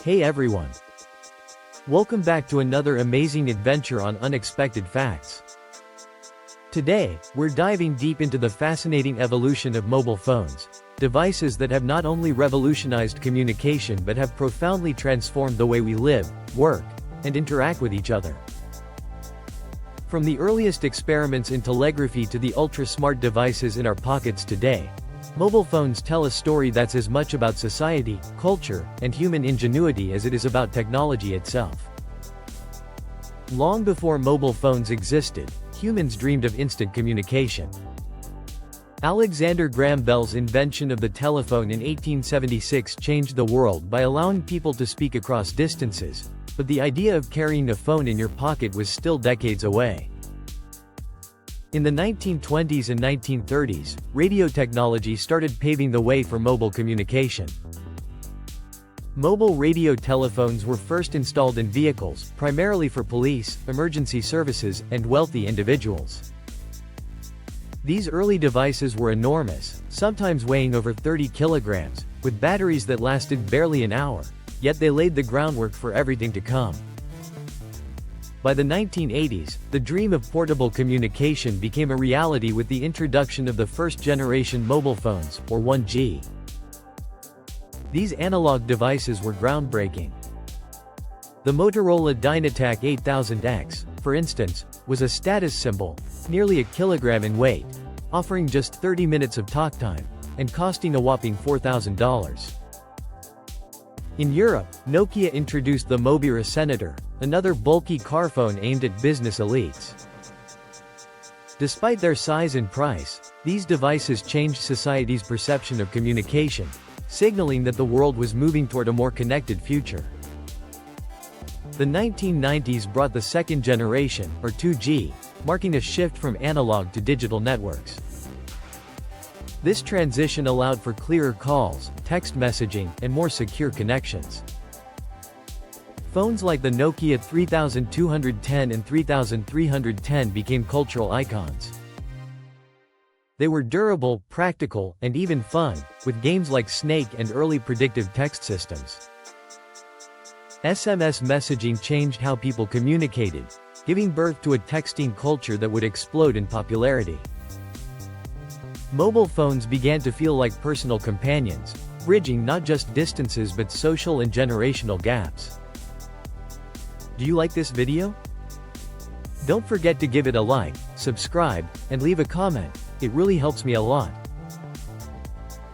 Hey everyone! Welcome back to another amazing adventure on Unexpected Facts. Today, we're diving deep into the fascinating evolution of mobile phones, devices that have not only revolutionized communication but have profoundly transformed the way we live, work, and interact with each other. From the earliest experiments in telegraphy to the ultra-smart devices in our pockets today, mobile phones tell a story that's as much about society, culture, and human ingenuity as it is about technology itself. Long before mobile phones existed, humans dreamed of instant communication. Alexander Graham Bell's invention of the telephone in 1876 changed the world by allowing people to speak across distances, but the idea of carrying a phone in your pocket was still decades away. In the 1920s and 1930s, radio technology started paving the way for mobile communication. Mobile radio telephones were first installed in vehicles, primarily for police, emergency services, and wealthy individuals. These early devices were enormous, sometimes weighing over 30 kilograms, with batteries that lasted barely an hour, yet they laid the groundwork for everything to come. By the 1980s, the dream of portable communication became a reality with the introduction of the first-generation mobile phones, or 1G. These analog devices were groundbreaking. The Motorola Dynatac 8000X, for instance, was a status symbol, nearly a kilogram in weight, offering just 30 minutes of talk time, and costing a whopping $4,000. In Europe, Nokia introduced the Mobira Senator, another bulky car phone aimed at business elites. Despite their size and price, these devices changed society's perception of communication, signaling that the world was moving toward a more connected future. The 1990s brought the second generation, or 2G, marking a shift from analog to digital networks. This transition allowed for clearer calls, text messaging, and more secure connections. Phones like the Nokia 3210 and 3310 became cultural icons. They were durable, practical, and even fun, with games like Snake and early predictive text systems. SMS messaging changed how people communicated, giving birth to a texting culture that would explode in popularity. Mobile phones began to feel like personal companions, bridging not just distances but social and generational gaps. Do you like this video? Don't forget to give it a like, subscribe, and leave a comment, it really helps me a lot.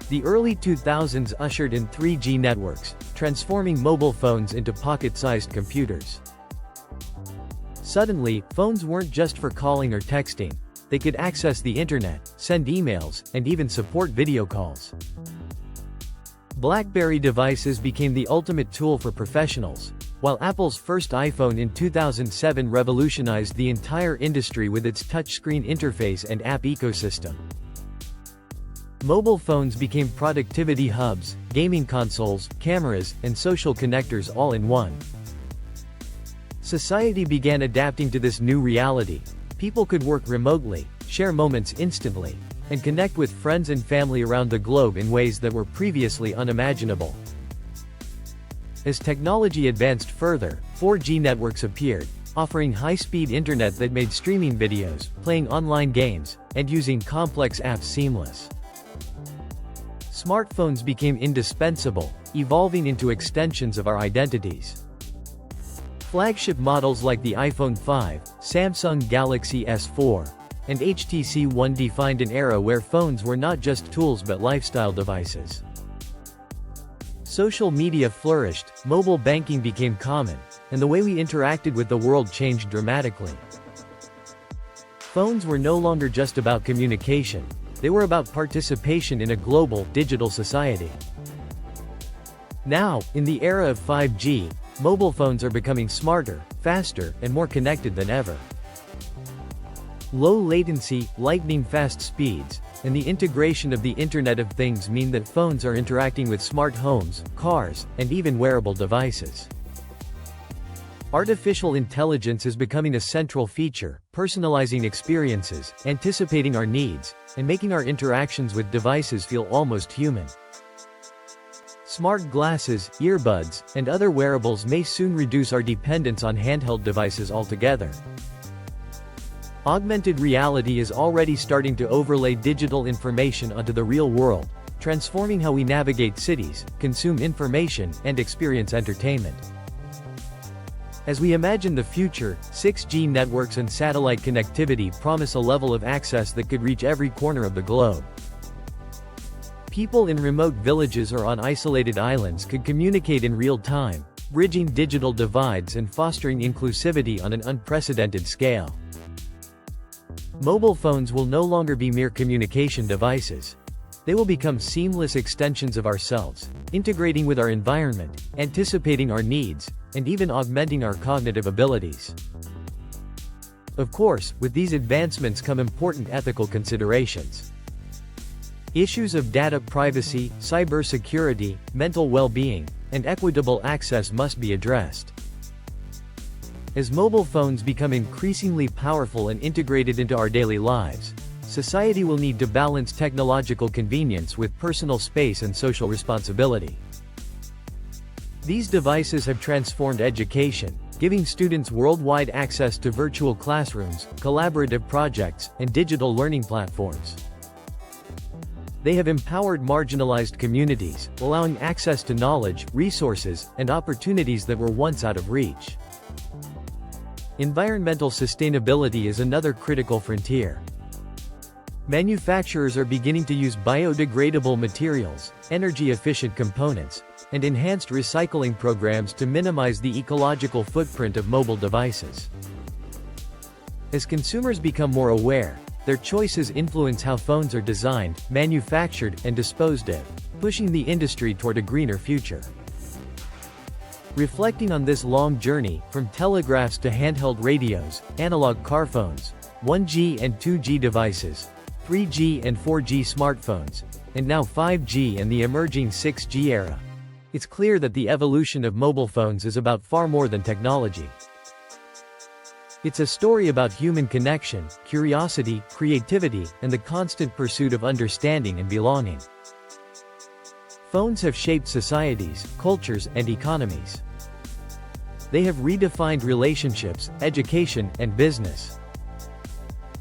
The early 2000s ushered in 3G networks, transforming mobile phones into pocket-sized computers. Suddenly, phones weren't just for calling or texting. They could access the internet, send emails, and even support video calls. BlackBerry devices became the ultimate tool for professionals, while Apple's first iPhone in 2007 revolutionized the entire industry with its touchscreen interface and app ecosystem. Mobile phones became productivity hubs, gaming consoles, cameras, and social connectors all in one. Society began adapting to this new reality. People could work remotely, share moments instantly, and connect with friends and family around the globe in ways that were previously unimaginable. As technology advanced further, 4G networks appeared, offering high-speed internet that made streaming videos, playing online games, and using complex apps seamless. Smartphones became indispensable, evolving into extensions of our identities. Flagship models like the iPhone 5, Samsung Galaxy S4, and HTC One defined an era where phones were not just tools but lifestyle devices. Social media flourished, mobile banking became common, and the way we interacted with the world changed dramatically. Phones were no longer just about communication, they were about participation in a global, digital society. Now, in the era of 5G, mobile phones are becoming smarter, faster, and more connected than ever. Low latency, lightning-fast speeds, and the integration of the Internet of Things mean that phones are interacting with smart homes, cars, and even wearable devices. Artificial intelligence is becoming a central feature, personalizing experiences, anticipating our needs, and making our interactions with devices feel almost human. Smart glasses, earbuds, and other wearables may soon reduce our dependence on handheld devices altogether. Augmented reality is already starting to overlay digital information onto the real world, transforming how we navigate cities, consume information, and experience entertainment. As we imagine the future, 6G networks and satellite connectivity promise a level of access that could reach every corner of the globe. People in remote villages or on isolated islands could communicate in real time, bridging digital divides and fostering inclusivity on an unprecedented scale. Mobile phones will no longer be mere communication devices. They will become seamless extensions of ourselves, integrating with our environment, anticipating our needs, and even augmenting our cognitive abilities. Of course, with these advancements come important ethical considerations. Issues of data privacy, cybersecurity, mental well-being, and equitable access must be addressed. As mobile phones become increasingly powerful and integrated into our daily lives, society will need to balance technological convenience with personal space and social responsibility. These devices have transformed education, giving students worldwide access to virtual classrooms, collaborative projects, and digital learning platforms. They have empowered marginalized communities, allowing access to knowledge, resources, and opportunities that were once out of reach. Environmental sustainability is another critical frontier. Manufacturers are beginning to use biodegradable materials, energy-efficient components, and enhanced recycling programs to minimize the ecological footprint of mobile devices. As consumers become more aware, their choices influence how phones are designed, manufactured, and disposed of, pushing the industry toward a greener future. Reflecting on this long journey, from telegraphs to handheld radios, analog car phones, 1G and 2G devices, 3G and 4G smartphones, and now 5G and the emerging 6G era, it's clear that the evolution of mobile phones is about far more than technology. It's a story about human connection, curiosity, creativity, and the constant pursuit of understanding and belonging. Phones have shaped societies, cultures, and economies. They have redefined relationships, education, and business.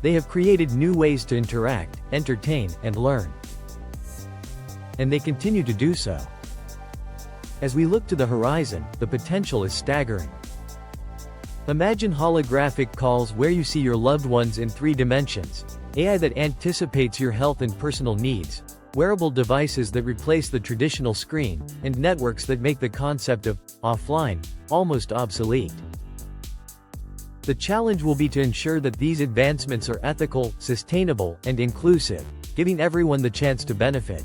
They have created new ways to interact, entertain, and learn. And they continue to do so. As we look to the horizon, the potential is staggering. Imagine holographic calls where you see your loved ones in 3 dimensions, AI that anticipates your health and personal needs, wearable devices that replace the traditional screen, and networks that make the concept of offline almost obsolete. The challenge will be to ensure that these advancements are ethical, sustainable, and inclusive, giving everyone the chance to benefit.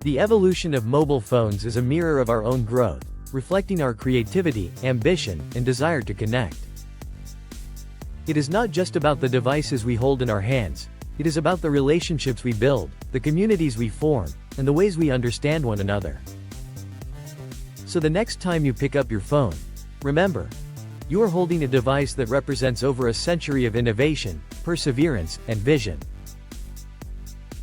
The evolution of mobile phones is a mirror of our own growth, reflecting our creativity, ambition, and desire to connect. It is not just about the devices we hold in our hands, it is about the relationships we build, the communities we form, and the ways we understand one another. So the next time you pick up your phone, remember, you are holding a device that represents over a century of innovation, perseverance, and vision.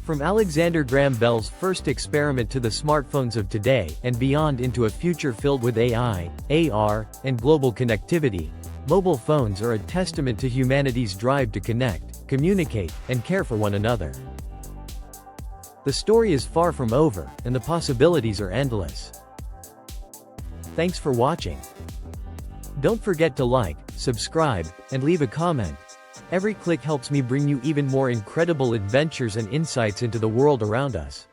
From Alexander Graham Bell's first experiment to the smartphones of today and beyond into a future filled with AI, AR, and global connectivity, mobile phones are a testament to humanity's drive to connect, communicate, and care for one another. The story is far from over, and the possibilities are endless. Thanks for watching. Don't forget to like, subscribe, and leave a comment. Every click helps me bring you even more incredible adventures and insights into the world around us.